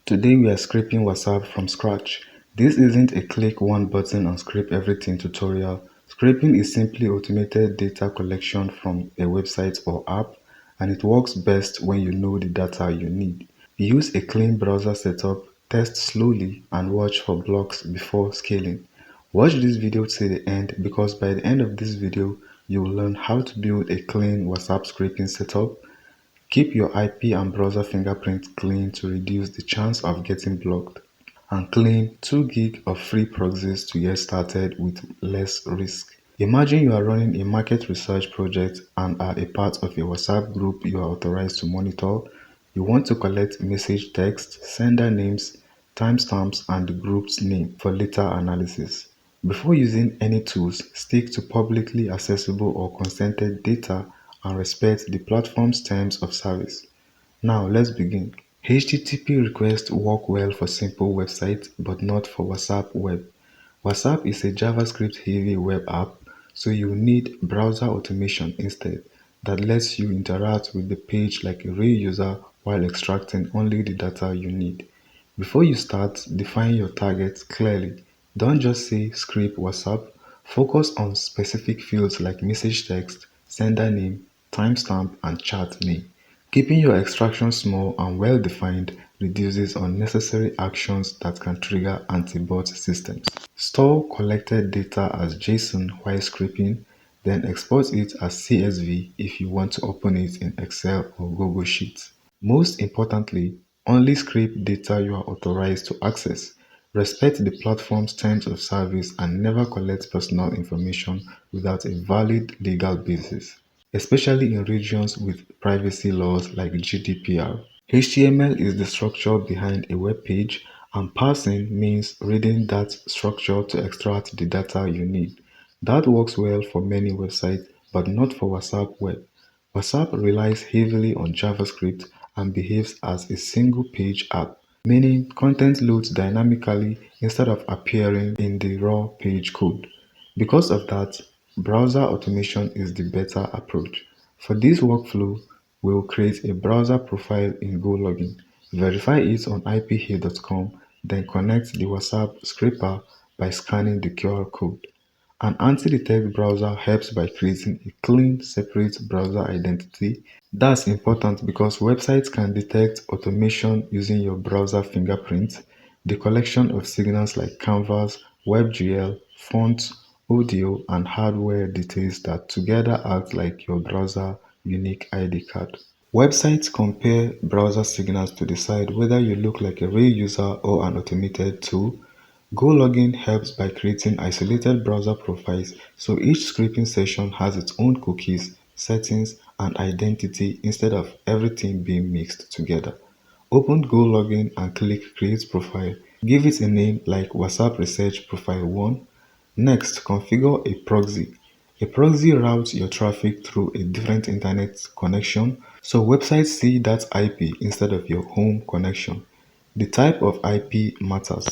Today we are scraping WhatsApp from scratch. This isn't a click one button and scrape everything tutorial. Scraping is simply automated data collection from a website or app, and it works best when you know the data you need. Use a clean browser setup, test slowly, and watch for blocks before scaling. Watch this video till the end because by the end of this video, you will learn how to build a clean WhatsApp scraping setup. Keep your IP and browser fingerprint clean to reduce the chance of getting blocked, and claim 2 gig of free proxies to get started with less risk. Imagine you are running a market research project and are a part of a WhatsApp group you are authorized to monitor. You want to collect message text, sender names, timestamps, and the group's name for later analysis. Before using any tools, stick to publicly accessible or consented data and respect the platform's terms of service. Now let's begin. HTTP requests work well for simple websites but not for WhatsApp web. WhatsApp is a JavaScript-heavy web app, so you need browser automation instead that lets you interact with the page like a real user while extracting only the data you need. Before you start, define your target clearly. Don't just say script WhatsApp. Focus on specific fields like message text, sender name, timestamp, and chat name. Keeping your extraction small and well-defined reduces unnecessary actions that can trigger anti-bot systems. Store collected data as JSON while scraping, then export it as CSV if you want to open it in Excel or Google Sheets. Most importantly, only scrape data you are authorized to access. Respect the platform's terms of service and never collect personal information without a valid legal basis, especially in regions with privacy laws like GDPR. HTML is the structure behind a web page, and parsing means reading that structure to extract the data you need. That works well for many websites, but not for WhatsApp web. WhatsApp relies heavily on JavaScript and behaves as a single page app, meaning content loads dynamically instead of appearing in the raw page code. Because of that, browser automation is the better approach. For this workflow, we'll create a browser profile in Gologin, verify it on iph.com, then connect the WhatsApp scraper by scanning the QR code. An anti-detect browser helps by creating a clean, separate browser identity. That's important because websites can detect automation using your browser fingerprint, the collection of signals like canvas, WebGL, fonts, audio, and hardware details that together act like your browser unique ID card. Websites compare browser signals to decide whether you look like a real user or an automated tool. Gologin helps by creating isolated browser profiles so each scraping session has its own cookies, settings, and identity instead of everything being mixed together. Open Gologin and click Create Profile. Give it a name like WhatsApp Research Profile 1. Next, configure a proxy. A proxy routes your traffic through a different internet connection so websites see that IP instead of your home connection. The type of IP matters.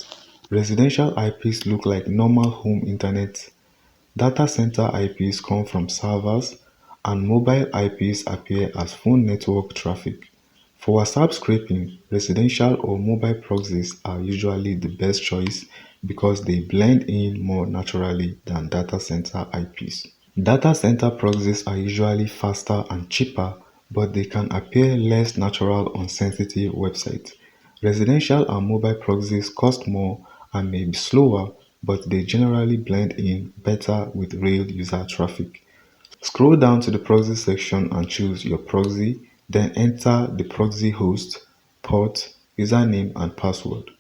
Residential IPs look like normal home internet, data center IPs come from servers, and mobile IPs appear as phone network traffic. For WhatsApp scraping, residential or mobile proxies are usually the best choice because they blend in more naturally than data center IPs. Data center proxies are usually faster and cheaper, but they can appear less natural on sensitive websites. Residential and mobile proxies cost more and may be slower, but they generally blend in better with real user traffic. Scroll down to the proxy section and choose your proxy, then enter the proxy host, port, username, and password.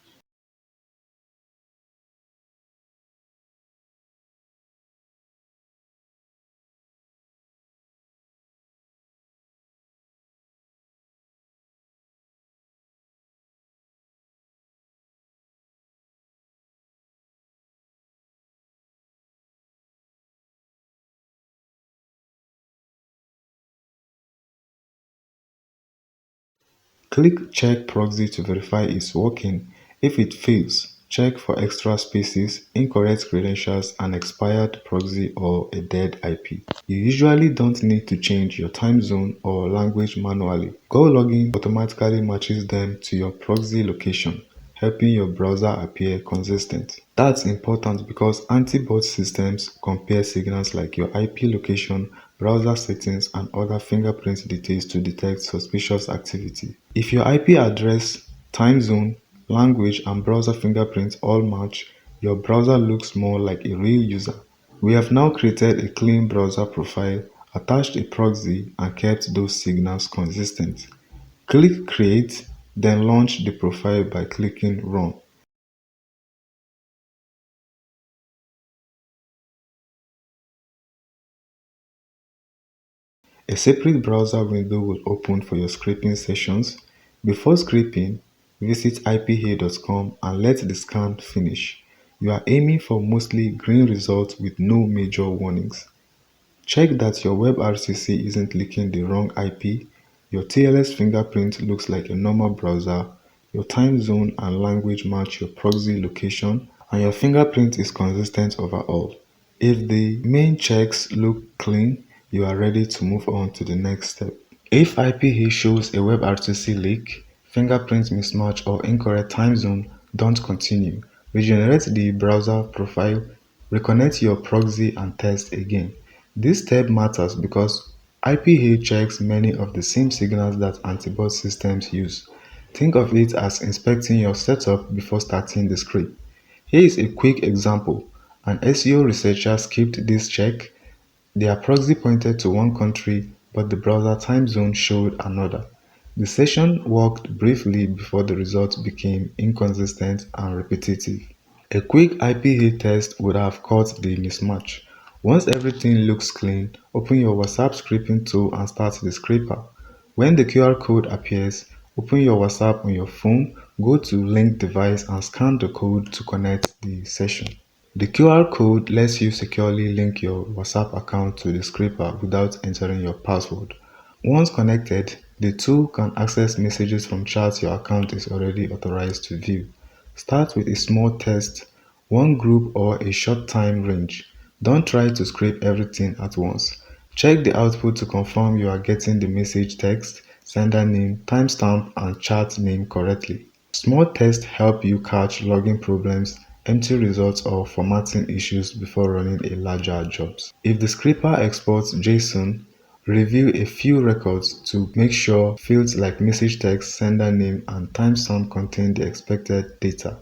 Click Check Proxy to verify it's working. If it fails, check for extra spaces, incorrect credentials, an expired proxy, or a dead IP. You usually don't need to change your time zone or language manually. Gologin automatically matches them to your proxy location, helping your browser appear consistent. That's important because anti-bot systems compare signals like your IP location, browser settings, and other fingerprint details to detect suspicious activity. If your IP address, time zone, language, and browser fingerprints all match, your browser looks more like a real user. We have now created a clean browser profile, attached a proxy, and kept those signals consistent. Click Create, then launch the profile by clicking Run. A separate browser window will open for your scraping sessions. Before scraping, visit IPA.com and let the scan finish. You are aiming for mostly green results with no major warnings. Check that your WebRTC isn't leaking the wrong IP, your TLS fingerprint looks like a normal browser, your time zone and language match your proxy location, and your fingerprint is consistent overall. If the main checks look clean, you are ready to move on to the next step. If IPA shows a WebRTC leak, fingerprint mismatch, or incorrect time zone, don't continue. Regenerate the browser profile, reconnect your proxy, and test again. This step matters because IPA checks many of the same signals that anti-bot systems use. Think of it as inspecting your setup before starting the script. Here is a quick example. An SEO researcher skipped this check. Their proxy pointed to one country, but the browser time zone showed another. The session worked briefly before the results became inconsistent and repetitive. A quick IPA test would have caught the mismatch. Once everything looks clean, open your WhatsApp scraping tool and start the scraper. When the QR code appears, open your WhatsApp on your phone, go to linked device and scan the code to connect the session. The QR code lets you securely link your WhatsApp account to the scraper without entering your password. Once connected, the tool can access messages from chats your account is already authorized to view. Start with a small test, one group or a short time range. Don't try to scrape everything at once. Check the output to confirm you are getting the message text, sender name, timestamp, and chat name correctly. Small tests help you catch logging problems, empty results, or formatting issues before running a larger jobs. If the scraper exports JSON, review a few records to make sure fields like message text, sender name, and timestamp contain the expected data.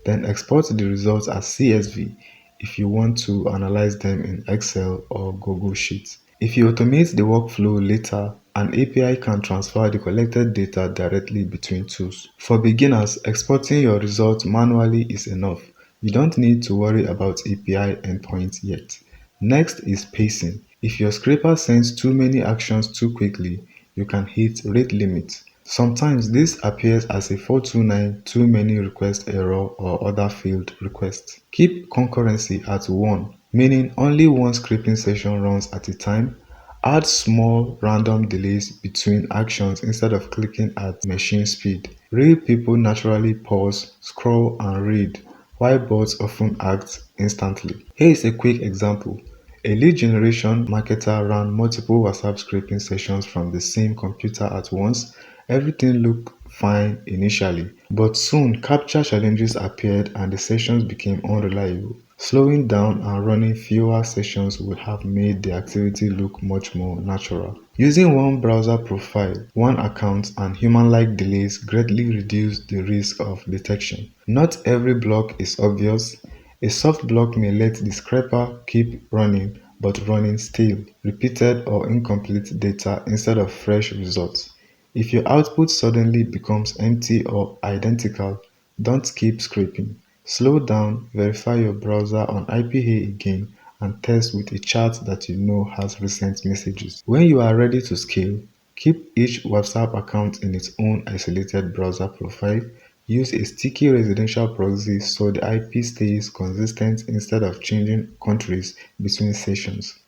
Then export the results as CSV if you want to analyze them in Excel or Google Sheets. If you automate the workflow later, an API can transfer the collected data directly between tools. For beginners, exporting your results manually is enough. You don't need to worry about API endpoints yet. Next is pacing. If your scraper sends too many actions too quickly, you can hit rate limit. Sometimes this appears as a 429 too many request error or other failed requests. Keep concurrency at 1, meaning only one scraping session runs at a time. Add small random delays between actions instead of clicking at machine speed. Real people naturally pause, scroll, and read, while bots often act instantly. Here is a quick example. A lead generation marketer ran multiple WhatsApp scraping sessions from the same computer at once. Everything looked fine initially, but soon CAPTCHA challenges appeared and the sessions became unreliable. Slowing down and running fewer sessions would have made the activity look much more natural. Using one browser profile, one account, and human-like delays greatly reduce the risk of detection. Not every block is obvious. A soft block may let the scraper keep running, but running stale, repeated, or incomplete data instead of fresh results. If your output suddenly becomes empty or identical, don't keep scraping. Slow down, verify your browser on IPA again, and test with a chat that you know has recent messages. When you are ready to scale, keep each WhatsApp account in its own isolated browser profile. Use a sticky residential proxy so the IP stays consistent instead of changing countries between sessions.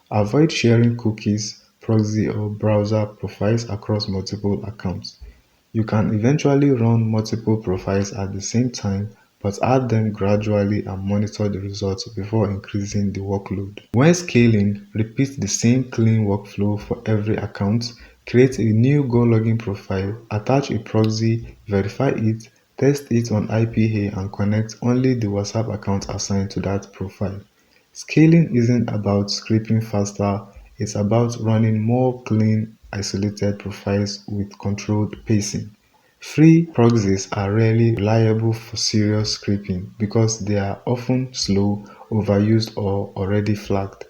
Avoid sharing cookies, proxy, or browser profiles across multiple accounts. You can eventually run multiple profiles at the same time, but add them gradually and monitor the results before increasing the workload. When scaling, repeat the same clean workflow for every account. Create a new Gologin profile, attach a proxy, verify it, test it on IPA and connect only the WhatsApp account assigned to that profile. Scaling isn't about scraping faster, it's about running more clean, isolated profiles with controlled pacing. Free proxies are rarely reliable for serious scraping because they are often slow, overused, or already flagged.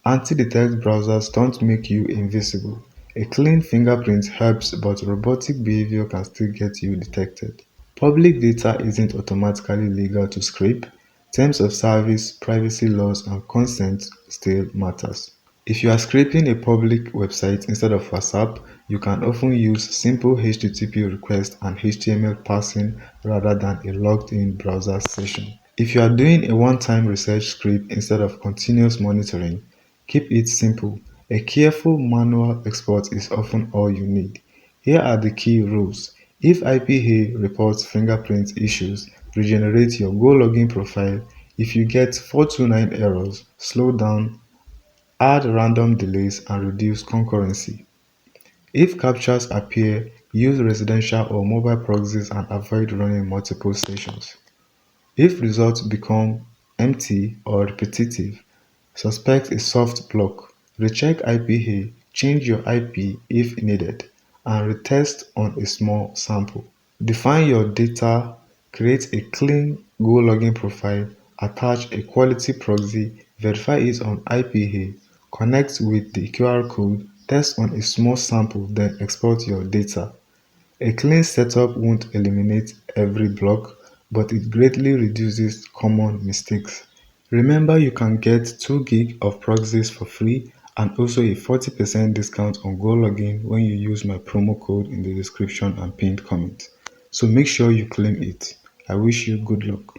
Anti-detect browsers don't make you invisible. A clean fingerprint helps, but robotic behavior can still get you detected. Public data isn't automatically legal to scrape. Terms of service, privacy laws, and consent still matters. If you are scraping a public website instead of WhatsApp, you can often use simple HTTP request and HTML parsing rather than a logged-in browser session. If you are doing a one-time research scrape instead of continuous monitoring, keep it simple. A careful manual export is often all you need. Here are the key rules. If IPA reports fingerprint issues, regenerate your Gologin profile. If you get 429 errors, slow down, add random delays, and reduce concurrency. If CAPTCHAs appear, use residential or mobile proxies and avoid running multiple sessions. If results become empty or repetitive, suspect a soft block. Recheck IPA, change your IP if needed, and retest on a small sample. Define your data, create a clean Go login profile, attach a quality proxy, verify it on IPA, connect with the QR code, test on a small sample, then export your data. A clean setup won't eliminate every block, but it greatly reduces common mistakes. Remember, you can get 2 gig of proxies for free and also a 40% discount on Gologin when you use my promo code in the description and pinned comment. So make sure you claim it. I wish you good luck.